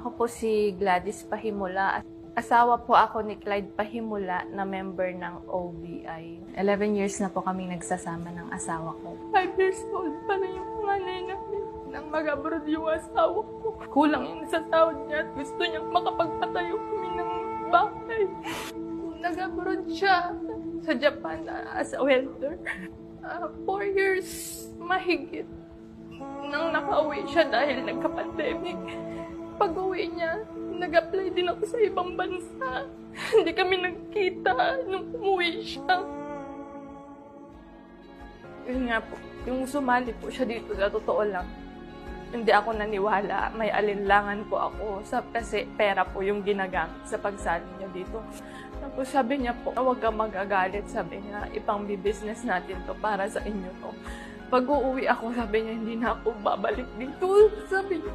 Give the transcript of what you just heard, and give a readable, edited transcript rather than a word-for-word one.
Ako po si Gladys Pahimula. Asawa po ako ni Clyde Pahimula na member ng OBI. 11 years na po kami nagsasama ng asawa ko. 5 years old pa na yung panganay namin nang mag-abroad yung asawa ko. Kulang yung sa sahod niya at gusto niyang makapagpatayo kami ng bahay. Nag-abroad siya sa Japan as a welder. 4 years mahigit nang nakauwi siya dahil nagka-pandemic. Pag-uwi niya, nag-apply din ako sa ibang bansa. Hindi kami nagkita nung umuwi siya. Yun nga po, yung sumali po siya dito, sa totoo lang, hindi ako naniwala. May alinlangan po ako kasi pera po yung ginagamit sa pagsali niya dito. Tapos sabi niya po, huwag kang magagalit. Sabi niya, ipang-business natin to para sa inyo to. Pag uuwi ako, sabi niya, hindi na ako babalik dito. Sabi niya.